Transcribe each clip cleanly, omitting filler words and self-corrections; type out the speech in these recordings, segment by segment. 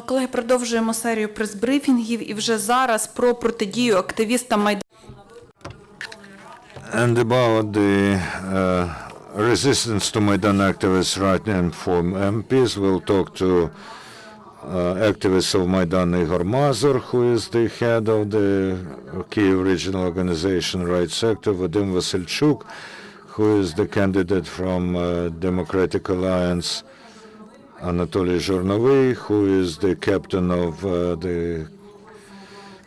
Колеги, продовжуємо серію прес-брифінгів і вже зараз про протидію активістам Майдану. And about the resistance to Maidan activists right now for MPs, we'll talk to activists of Maidan Igor Mazur, who is the head of the Kyiv Regional Organization Right Sector, Vadim Vasilchuk, who is the candidate from Democratic Alliance, Anatoly Zhurnovy, who is the captain of the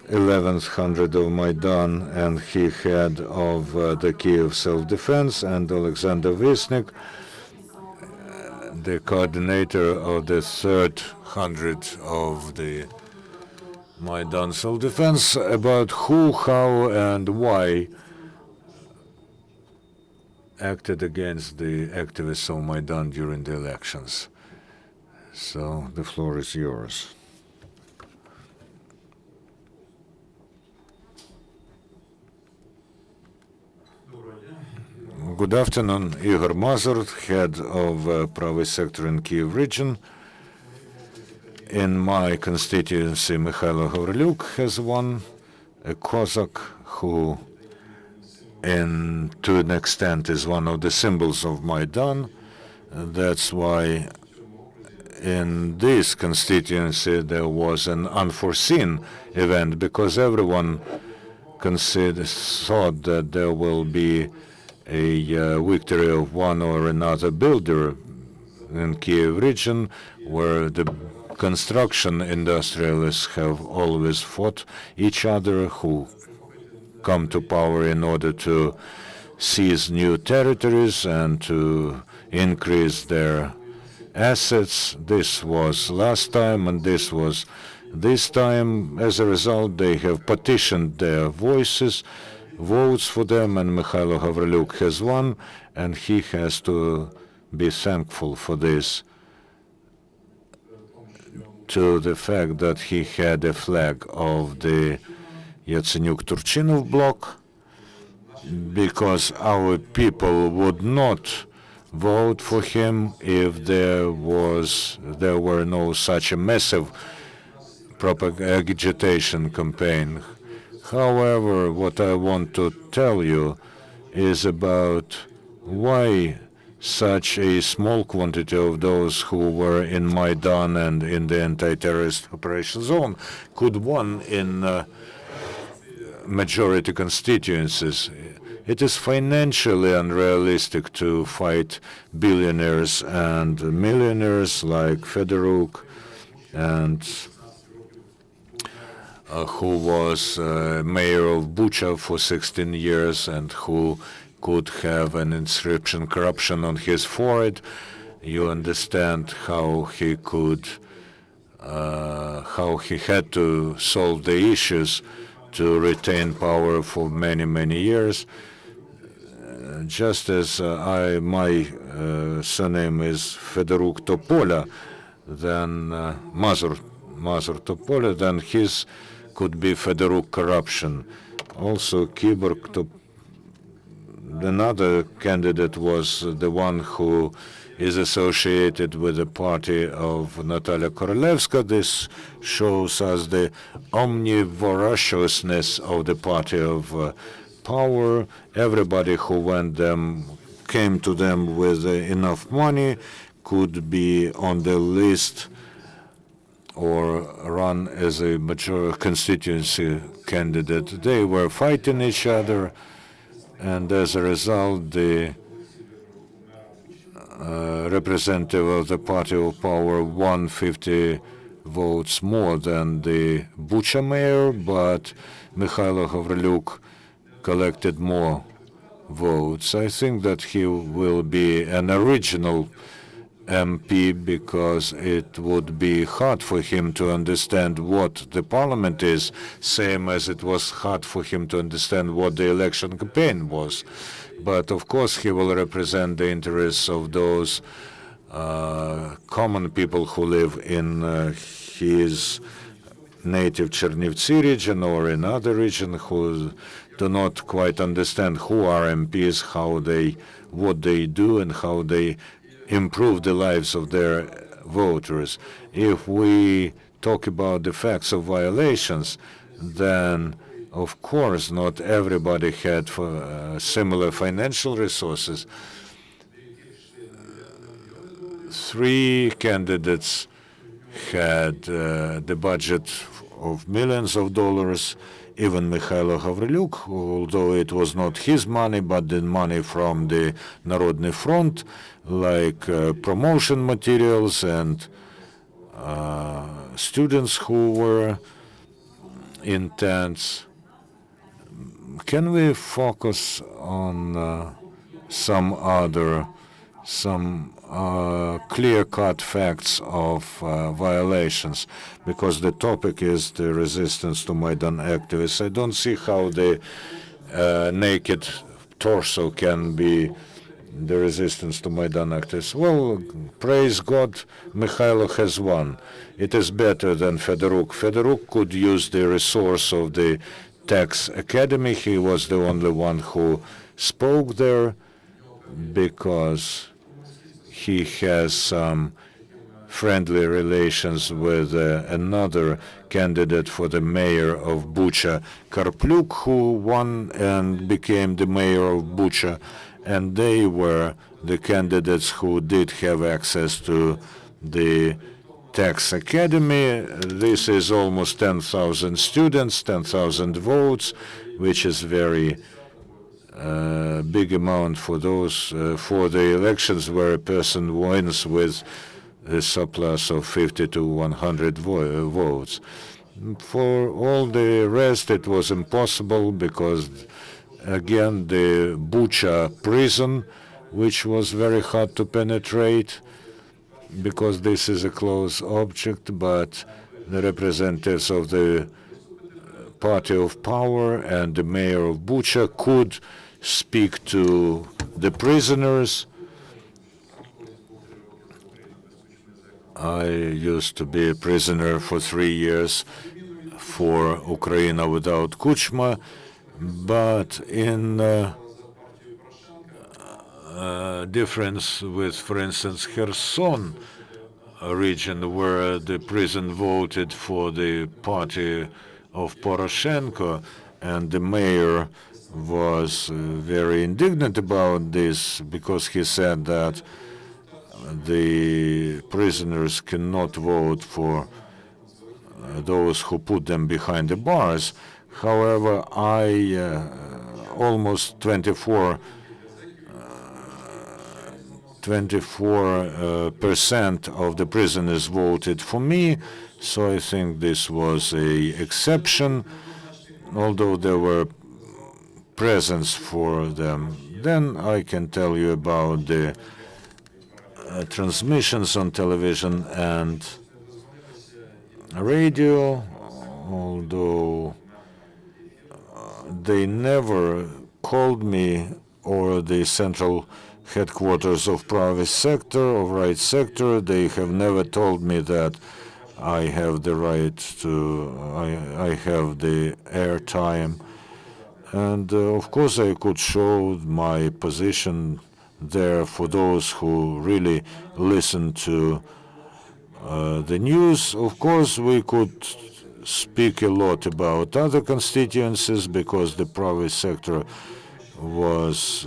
11th 100 of Maidan and he head of the Kyiv self-defense, and Alexander Visnik, the coordinator of the 3rd 100 of the Maidan self-defense, about who, how, and why acted against the activists of Maidan during the elections. So the floor is yours. Good afternoon, Igor Mazur, head of Pravy sector in Kyiv region. In my constituency, Mikhailo Gavrilyuk has won, a Cossack who, to an extent, is one of the symbols of Maidan. That's why in this constituency there was an unforeseen event, because everyone thought that there will be a victory of one or another builder in Kyiv region, where the construction industrialists have always fought each other, who come to power in order to seize new territories and to increase their assets. This was last time, and this was this time. As a result, they have petitioned their votes for them, and Mikhailo Gavrilyuk has won, and he has to be thankful for this, to the fact that he had a flag of the Yatsenyuk-Turchinov bloc, because our people would not vote for him if there were no such a massive agitation campaign. However, what I want to tell you is about why such a small quantity of those who were in Maidan and in the anti-terrorist operation zone could win in majority constituencies. It is financially unrealistic to fight billionaires and millionaires like Fedoruk, and who was mayor of Bucha for 16 years and who could have an inscription corruption on his forehead. You understand how he could, how he had to solve the issues to retain power for many, many years. Just as my surname is Fedoruk Topola, then Mazur Topola, then his could be Fedoruk corruption. Also, Kyborg, another candidate, was the one who is associated with the party of Natalia Korolevska. This shows us the omnivoraciousness of the party of power. Everybody who came to them with enough money could be on the list or run as a major constituency candidate. They were fighting each other, and as a result, the representative of the party of power won 50 votes more than the Bucha mayor, but Mikhailo Gavrilyuk collected more votes. I think that he will be an original MP, because it would be hard for him to understand what the parliament is, same as it was hard for him to understand what the election campaign was. But of course he will represent the interests of those common people who live in his native Chernivtsi region or in other region, who do not quite understand who are MPs, what they do, and how they improve the lives of their voters. If we talk about the facts of violations, then of course not everybody had similar financial resources. 3 candidates had the budget of millions of dollars. Even Mikhailo Gavrilyuk, although it was not his money, but the money from the Народный Front, like promotion materials and students who were in tents. Can we focus on some clear-cut facts of violations, because the topic is the resistance to Maidan activists? I don't see how the naked torso can be the resistance to Maidan activists. Well, praise God, Mikhailo has won. It is better than Fedoruk. Fedoruk could use the resource of the Tax Academy. He was the only one who spoke there because he has some friendly relations with another candidate for the mayor of Bucha, Karpluk, who won and became the mayor of Bucha, and they were the candidates who did have access to the Tax Academy. This is almost 10,000 students, 10,000 votes, which is very big amount for those for the elections where a person wins with a surplus of 50 to 100 votes. For all the rest, it was impossible because, again, the Bucha prison, which was very hard to penetrate, because this is a closed object, but the representatives of the party of power and the mayor of Bucha could speak to the prisoners. I used to be a prisoner for 3 years for Ukraine without Kuchma, but in difference with, for instance, Kherson region, where the prison voted for the party of Poroshenko, and the mayor was very indignant about this because he said that the prisoners cannot vote for those who put them behind the bars. However, almost 24% of the prisoners voted for me, so I think this was an exception, although there were presents for them. Then I can tell you about the transmissions on television and radio, although they never called me or the central headquarters of private sector, of right sector. They have never told me that I have the right to, I have the airtime. And of course I could show my position there for those who really listen to the news. Of course we could speak a lot about other constituencies because the private sector was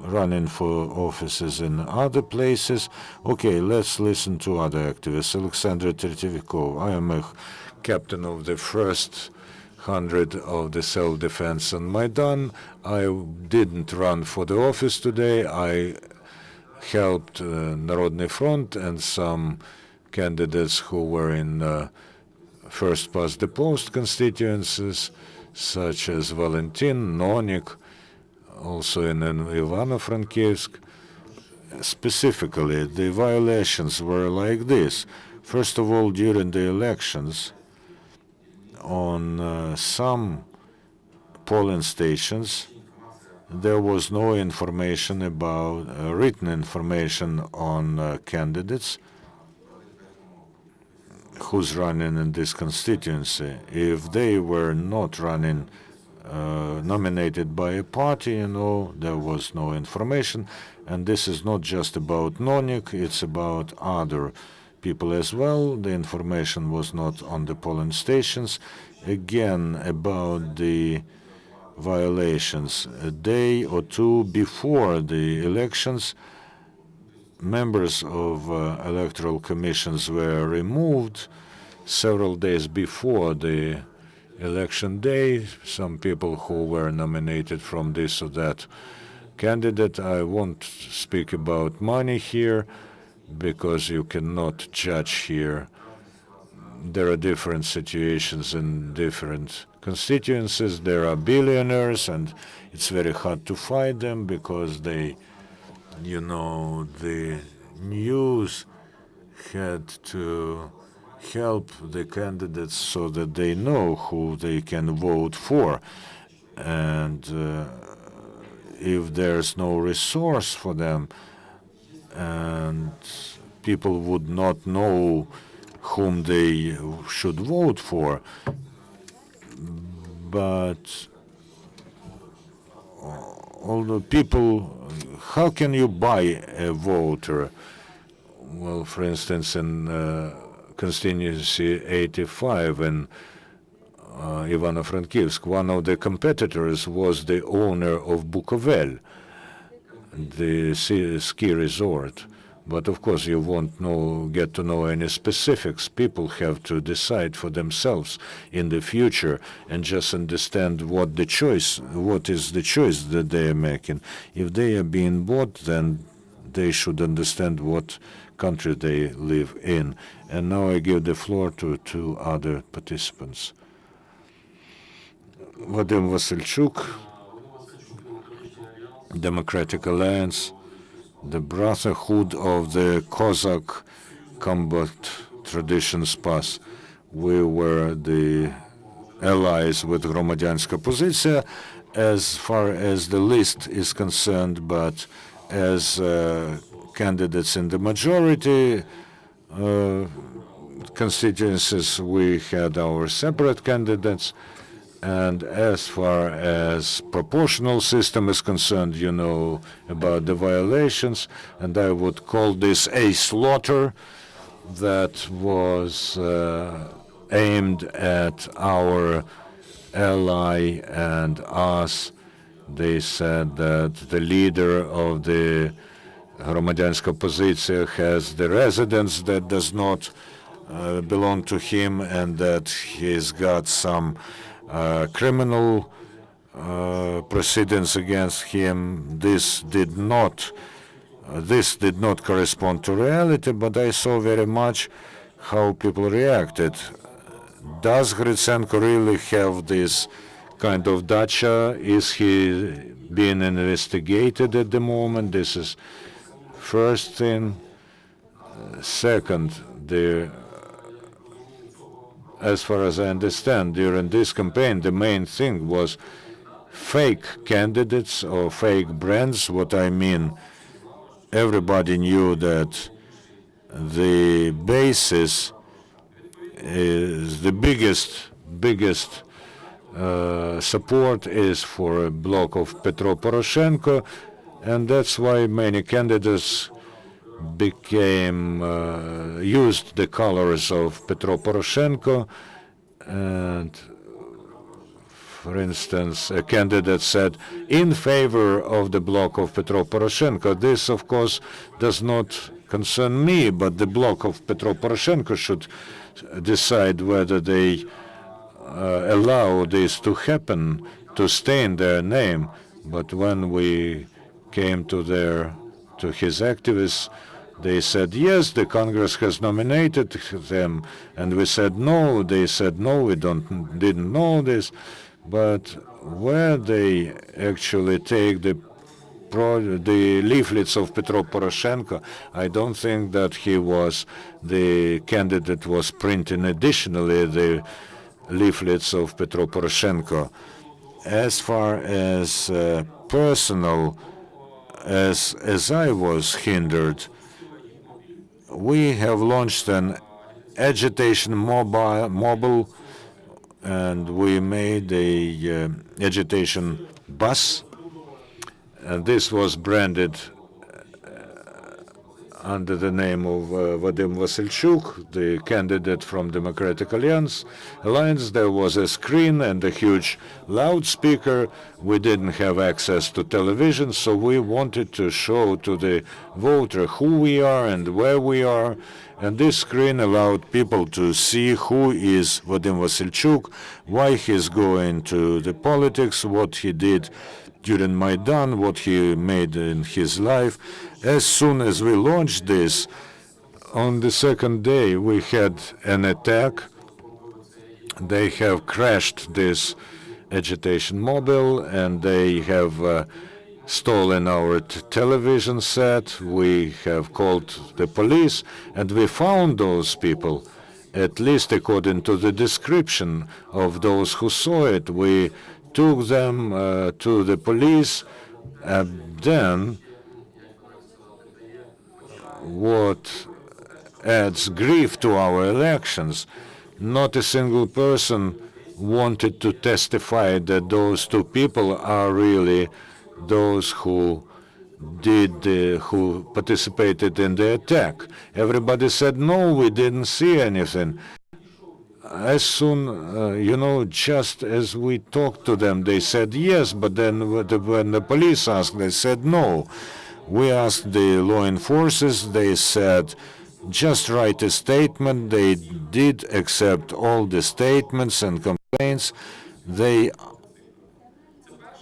running for offices in other places. Okay, let's listen to other activists. Alexander Tertyevikov. I am a captain of the first 100 of the self-defense on Maidan. I didn't run for the office today. I helped Народный Front and some candidates who were in first past the post constituencies, such as Valentin, Nonik, also in Ivano-Frankivsk. Specifically, the violations were like this. First of all, during the elections, on some polling stations, there was no information about written information on candidates who's running in this constituency. If they were not running nominated by a party, there was no information. And this is not just about Nonik, it's about other people as well. The information was not on the polling stations. Again, about the violations. A day or two before the elections, members of electoral commissions were removed. Several days before the election day, some people who were nominated from this or that candidate. I won't speak about money here because you cannot judge here. There are different situations in different constituencies. There are billionaires, and it's very hard to find them because they, the news had to help the candidates so that they know who they can vote for. And if there's no resource for them, and people would not know whom they should vote for. But all the people, how can you buy a voter? Well, for instance, in constituency 85 in Ivano-Frankivsk, one of the competitors was the owner of Bukovel, the ski resort. But of course, you won't get to know any specifics. People have to decide for themselves in the future and just understand what is the choice that they are making. If they are being bought, then they should understand what country they live in. And now I give the floor to two other participants. Vadim Vasilchuk, Democratic Alliance, the Brotherhood of the Cossack Combat Traditions Pass. We were the allies with Громадянська позиція as far as the list is concerned, but as candidates in the majority constituencies, we had our separate candidates. And as far as proportional system is concerned, you know about the violations, and I would call this a slaughter that was aimed at our ally and us. They said that the leader of the Громадянська позиція has the residence that does not belong to him, and that he's got some criminal proceedings against him. This did not correspond to reality, but I saw very much how people reacted. Does Gritsenko really have this kind of dacha? Is he being investigated at the moment? This is first thing. Second, as far as I understand, during this campaign, the main thing was fake candidates or fake brands. What I mean, everybody knew that the basis is the biggest support is for a bloc of Petro Poroshenko, and that's why many candidates used the colors of Petro Poroshenko. And for instance, a candidate said in favor of the bloc of Petro Poroshenko. This, of course, does not concern me, but the bloc of Petro Poroshenko should decide whether they allow this to happen, to stain their name. But when we came to his activists, they said, yes, the Congress has nominated them. And we said, no. They said, no, we didn't know this. But where they actually take the leaflets of Petro Poroshenko, I don't think that the candidate was printing additionally the leaflets of Petro Poroshenko. As far as personal, as I was hindered, we have launched an agitation mobile, and we made a agitation bus, and this was branded under the name of Vadim Vasilchuk, the candidate from Democratic Alliance. There was a screen and a huge loudspeaker. We didn't have access to television, so we wanted to show to the voter who we are and where we are. And this screen allowed people to see who is Vadim Vasilchuk, why he's going to the politics, what he did during Maidan, what he made in his life. As soon as we launched this, on the second day we had an attack. They have crashed this agitation mobile and they have stolen our television set. We have called the police and we found those people, at least according to the description of those who saw it. We took them to the police, and then what adds grief to our elections, not a single person wanted to testify that those two people are really those who who participated in the attack. Everybody said, no, we didn't see anything. As soon, just as we talked to them, they said yes, but then when the police asked, they said no. We asked the law enforcers, they said, just write a statement. They did accept all the statements and complaints. They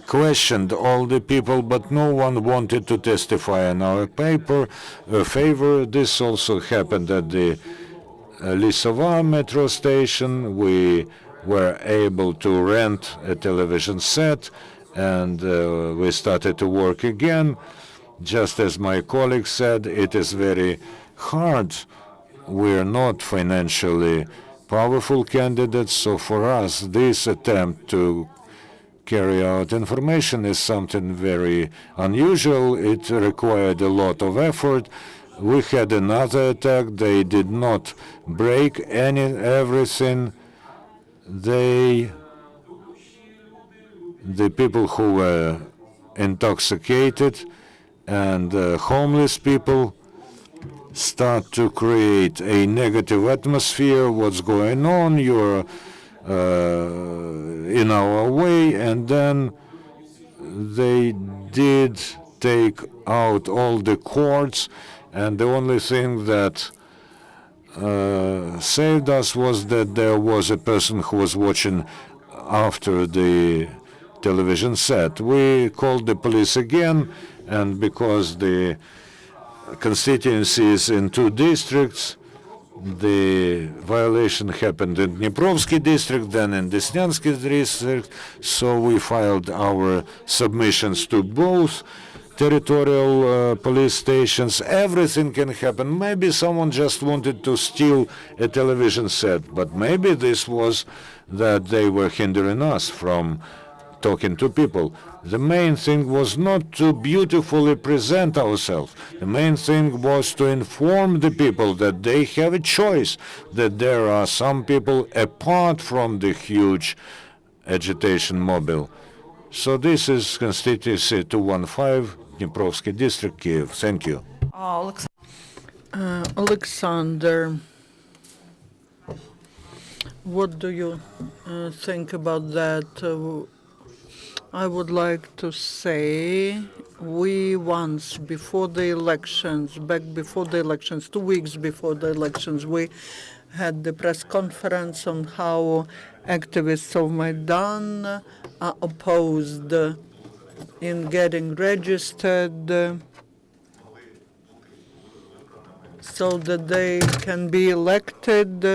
questioned all the people, but no one wanted to testify in our favor. This also happened at the Lisova metro station. We were able to rent a television set, and we started to work again. Just as my colleague said, it is very hard. We're not financially powerful candidates, so for us, this attempt to carry out information is something very unusual. It required a lot of effort. We had another attack. They did not break everything. The people who were intoxicated and homeless people start to create a negative atmosphere. What's going on? You're in our way. And then they did take out all the cords, and the only thing that saved us was that there was a person who was watching after the television set. We called the police again, and because the constituency is in two districts, the violation happened in Dniprovsky district, then in Desnyansky district, so we filed our submissions to both territorial police stations. Everything can happen. Maybe someone just wanted to steal a television set, but maybe this was that they were hindering us from talking to people. The main thing was not to beautifully present ourselves. The main thing was to inform the people that they have a choice, that there are some people apart from the huge agitation mobile. So this is constituency 215, Dniprovsky district, Kiev. Thank you. Alexander, what do you think about that? I would like to say we once before the elections, back before the elections, 2 weeks before the elections, we had the press conference on how activists of Maidan are opposed in getting registered so that they can be elected.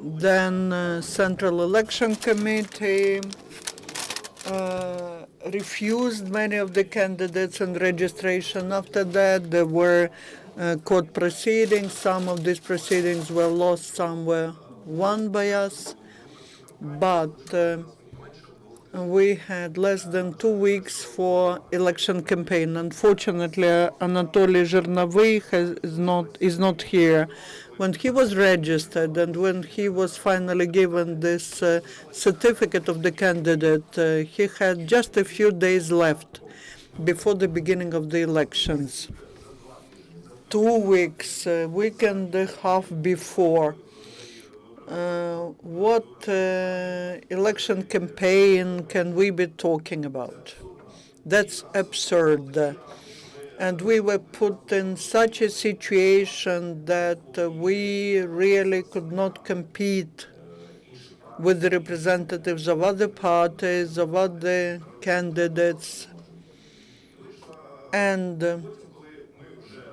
Then Central Election Committee refused many of the candidates and registration. After that, there were court proceedings. Some of these proceedings were lost, some were won by us. But we had less than 2 weeks for election campaign. Unfortunately, Anatoly Zhernovy is not here. When he was registered and when he was finally given this certificate of the candidate, he had just a few days left. before the beginning of the elections. 2 weeks, a week and a half before. What election campaign can we be talking about? That's absurd. And we were put in such a situation that we really could not compete with the representatives of other parties, of other candidates. And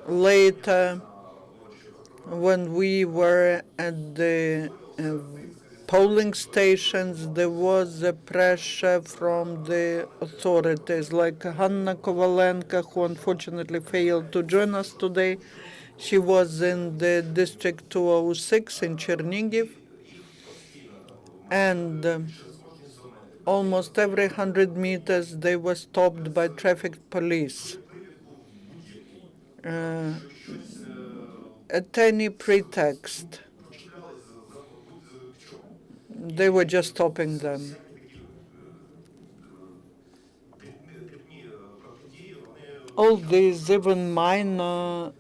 later, when we were at the polling stations, there was a pressure from the authorities, like Hanna Kovalenko, who unfortunately failed to join us today. She was in the District 206 in Chernigiv, and almost every 100 meters they were stopped by traffic police. At any pretext, they were just stopping them. All these even minor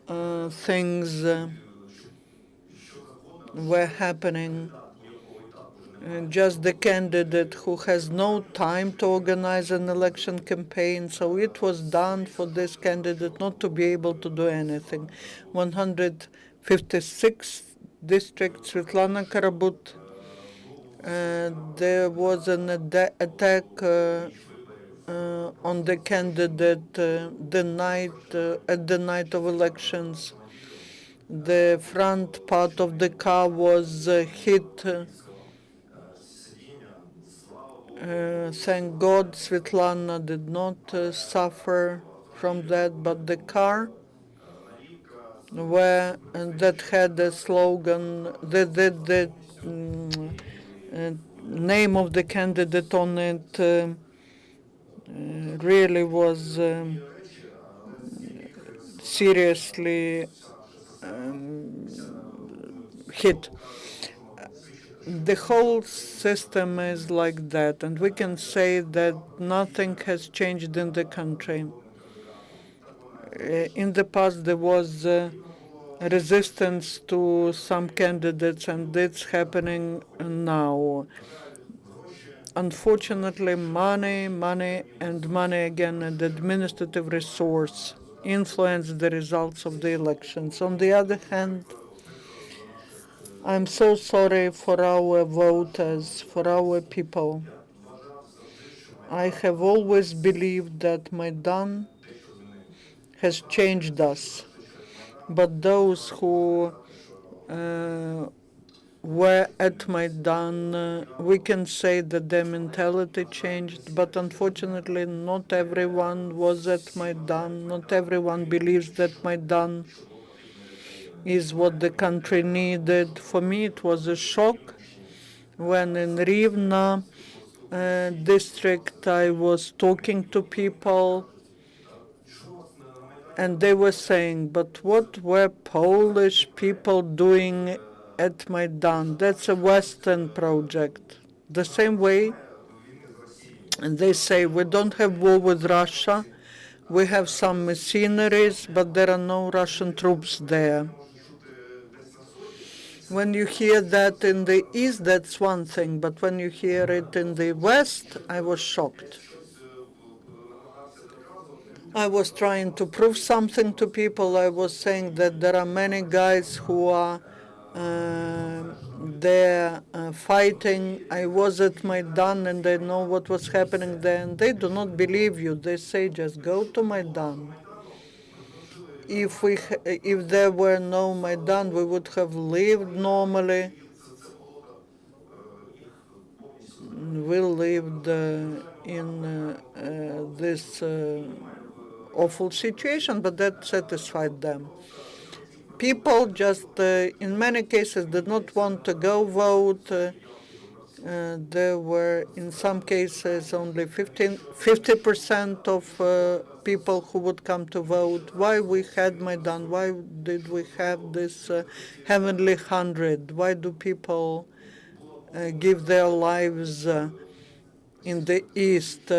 things were happening. Just the candidate who has no time to organize an election campaign, so it was done for this candidate not to be able to do anything. 156 district, Svetlana Karabut, there was an attack on the candidate at the night of elections. The front part of the car was hit. Thank God Svetlana did not suffer from that, but the car that had a slogan, the name of the candidate on it really was seriously hit. The whole system is like that, and we can say that nothing has changed in the country. In the past, there was resistance to some candidates, and it's happening now. Unfortunately, money, and money again, and administrative resource influence the results of the elections. On the other hand, I'm so sorry for our voters, for our people. I have always believed that Maidan has changed us, but those who were at Maidan, we can say that their mentality changed, but unfortunately not everyone was at Maidan, not everyone believes that Maidan is what the country needed. For me it was a shock when in Rivne district I was talking to people and they were saying, but what were Polish people doing at Maidan? That's a Western project. The same way, and they say, we don't have war with Russia, we have some mercenaries, but there are no Russian troops there. When you hear that in the East, that's one thing, but when you hear it in the West, I was shocked. I was trying to prove something to people. I was saying that there are many guys who are there fighting. I was at Maidan and they know what was happening there, and they do not believe you. They say, just go to Maidan. If there were no Maidan, we would have lived normally. We lived in this awful situation, but that satisfied them. People just, in many cases, did not want to go vote. There were, in some cases, only 50% of people who would come to vote. Why we had Maidan? Why did we have this heavenly 100? Why do people give their lives in the East?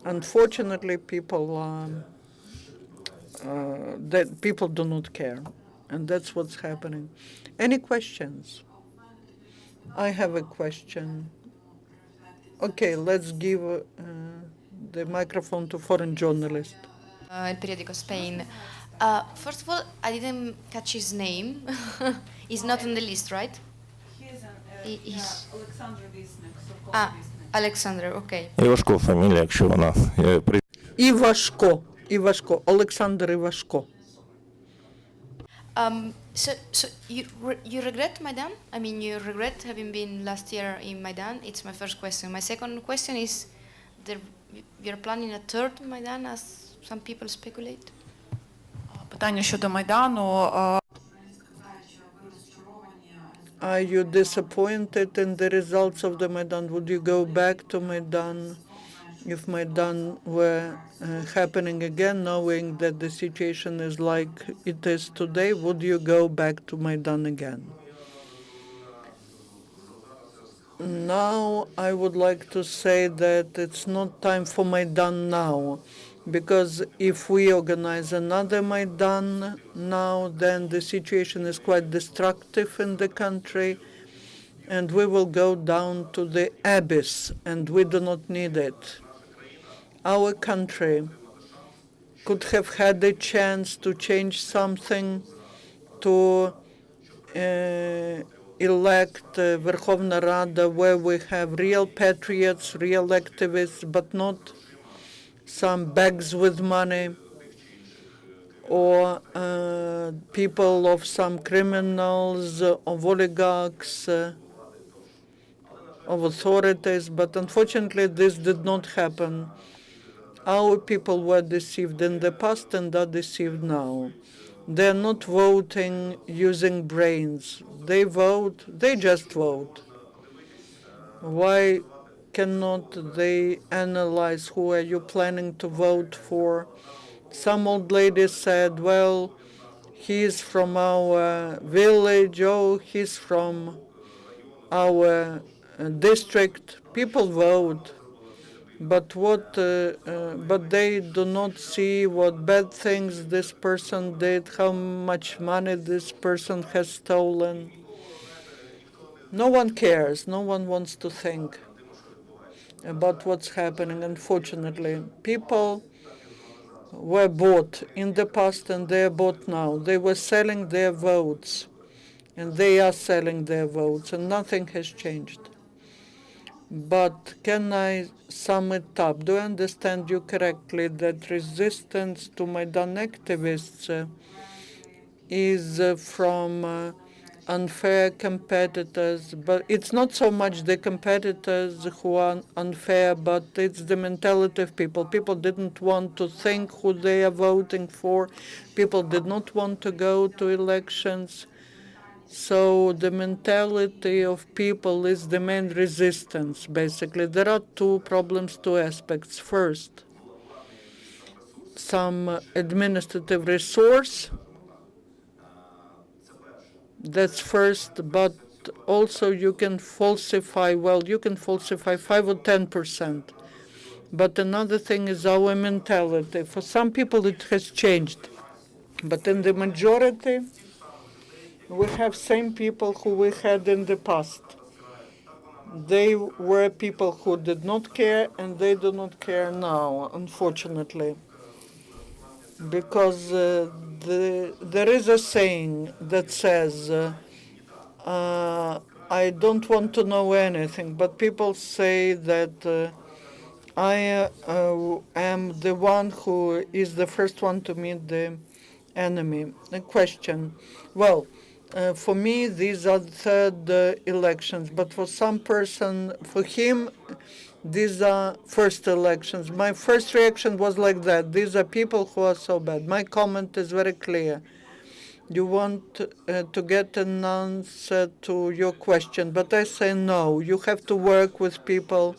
Unfortunately, that people do not care, and that's what's happening. Any questions? I have a question. Okay, let's give the microphone to foreign journalist. El periodico Spain. First of all, I didn't catch his name. He's not on the list, right? He's Alexander, okay. Івашко фамілія, якщо вона Івашко. Івашко. Олександр Івашко. So you regret Maidan? I mean, you regret having been last year in Maidan? It's my first question. My second question is, you're planning a third Maidan, as some people speculate? Питання щодо Майдану. Are you disappointed in the results of the Maidan? Would you go back to Maidan if Maidan were happening again, knowing that the situation is like it is today? Would you go back to Maidan again? Now, I would like to say that it's not time for Maidan now, because if we organize another Maidan now, then the situation is quite destructive in the country, and we will go down to the abyss, and we do not need it. Our country could have had a chance to change something, to elect Verkhovna Rada where we have real patriots, real activists, but not some bags with money or people of some criminals, of oligarchs, of authorities. But unfortunately, this did not happen. Our people were deceived in the past and are deceived now. They're not voting using brains. They vote, they just vote. Why cannot they analyze who are you planning to vote for? Some old lady said, well, he's from our village, oh, he's from our district. People vote. But they do not see what bad things this person did, how much money this person has stolen. No one cares. No one wants to think about what's happening, unfortunately. People were bought in the past and they are bought now. They were selling their votes, and they are selling their votes, and nothing has changed. But can I sum it up? Do I understand you correctly that resistance to Maidan activists is from unfair competitors? But it's not so much the competitors who are unfair, but it's the mentality of people. People didn't want to think who they are voting for. People did not want to go to elections. So the mentality of people is the main resistance, basically. There are two problems, two aspects. First, some administrative resource. That's first, but also you can falsify, well, you can falsify 5 or 10%. But another thing is our mentality. For some people it has changed, but in the majority, we have same people who we had in the past. They were people who did not care, and they do not care now, unfortunately. Because there is a saying that says, I don't want to know anything, but people say that I am the one who is the first one to meet the enemy. A question. Well, for me, these are third elections, but for some person, for him, these are first elections. My first reaction was like that. These are people who are so bad. My comment is very clear. You want to get an answer to your question, but I say no. You have to work with people.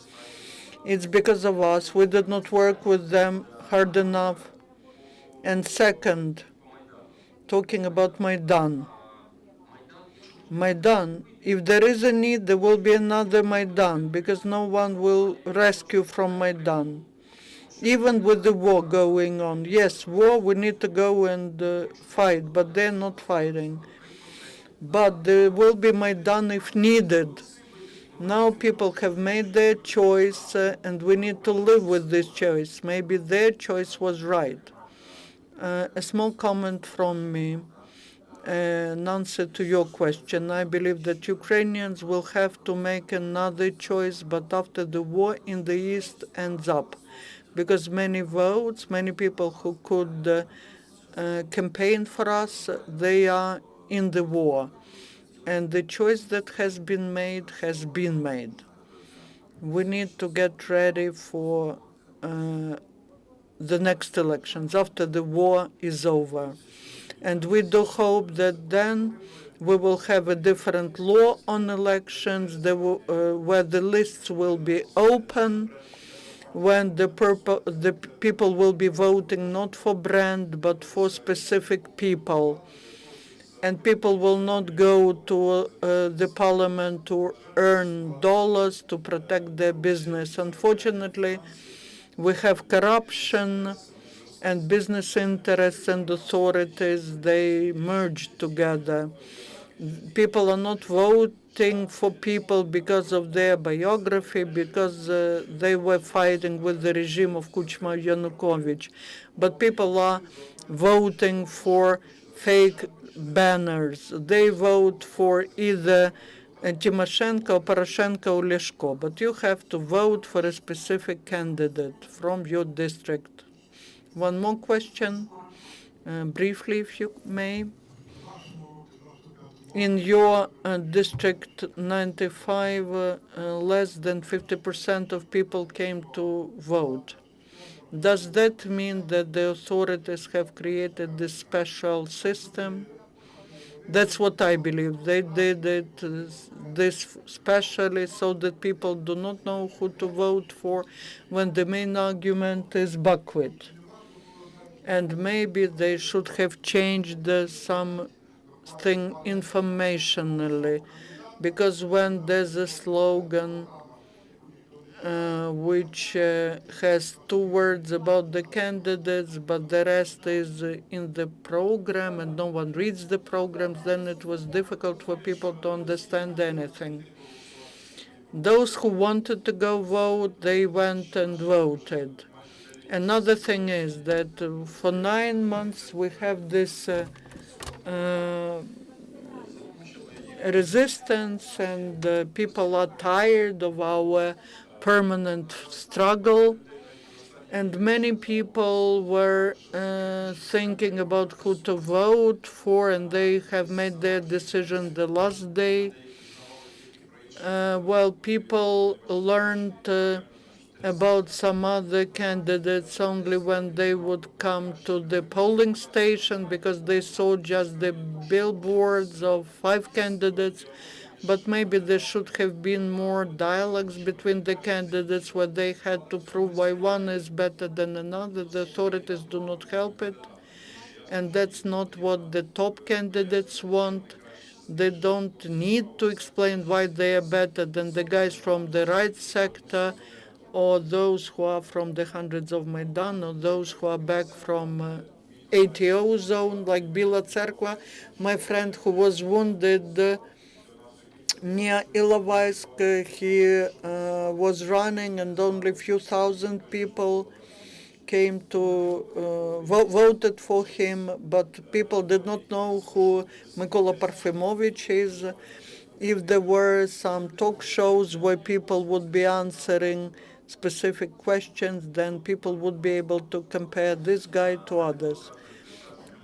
It's because of us. We did not work with them hard enough. And second, talking about Maidan. Maidan, if there is a need, there will be another Maidan, because no one will rescue from Maidan. even with the war going on. Yes, war, we need to go and fight, but they're not fighting. But there will be Maidan if needed. Now people have made their choice, and we need to live with this choice. Maybe their choice was right. A small comment from me, an answer to your question. I believe that Ukrainians will have to make another choice, but after the war in the East ends up. Because many votes, many people who could campaign for us, they are in the war. And the choice that has been made has been made. We need to get ready for the next elections after the war is over. And we do hope that then we will have a different law on elections where the lists will be open, when the people will be voting not for brand but for specific people. And people will not go to the parliament to earn dollars to protect their business. Unfortunately, we have corruption and business interests and authorities, they merge together. People are not voting for people because of their biography, because they were fighting with the regime of Kuchma Yanukovych. But people are voting for fake banners. They vote for either Tymoshenko, Poroshenko, or Leshko. But you have to vote for a specific candidate from your district. One more question, briefly, if you may. In your district, 95, less than 50% of people came to vote. Does that mean that the authorities have created this special system? That's what I believe. They did it this specially so that people do not know who to vote for when the main argument is buckwheat. And maybe they should have changed something informationally, because when there's a slogan which has two words about the candidates, but the rest is in the program and no one reads the programs, then it was difficult for people to understand anything. Those who wanted to go vote, they went and voted. Another thing is that for 9 months we have this resistance, and people are tired of our permanent struggle. And many people were thinking about who to vote for, and they have made their decision the last day. Well, people learned about some other candidates only when they would come to the polling station, because they saw just the billboards of 5 candidates. But maybe there should have been more dialogues between the candidates where they had to prove why one is better than another. The authorities do not help it, and that's not what the top candidates want. They don't need to explain why they are better than the guys from the right sector, or those who are from the hundreds of Maidan, or those who are back from ATO zone, like Bila Tserkva, my friend who was wounded near Ilovaisk. He was running, and only a few thousand people came to voted for him, but people did not know who Mykola Parfymovich is. If there were some talk shows where people would be answering specific questions, then people would be able to compare this guy to others.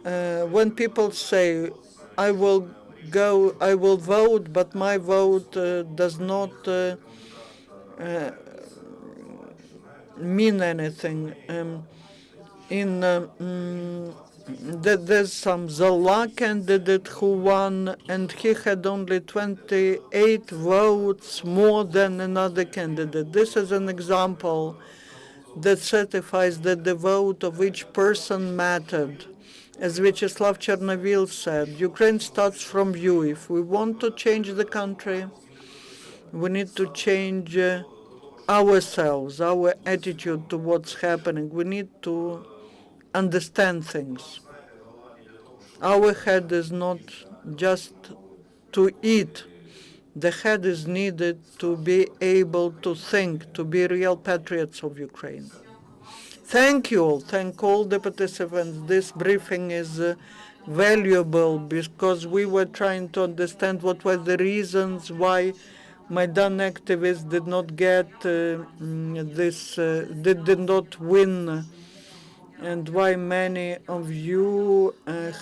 When people say, I will vote, but my vote does not mean anything. There's some Zola candidate who won, and he had only 28 votes more than another candidate. This is an example that certifies that the vote of each person mattered. As Vyacheslav Chernovil said, Ukraine starts from you. If we want to change the country, we need to change ourselves, our attitude to what's happening. We need to understand things. Our head is not just to eat. The head is needed to be able to think, to be real patriots of Ukraine. Thank you all. Thank all the participants. This briefing is valuable because we were trying to understand what were the reasons why Maidan activists did not get did not win, and why many of you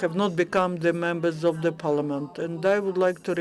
have not become the members of the parliament. And I would like to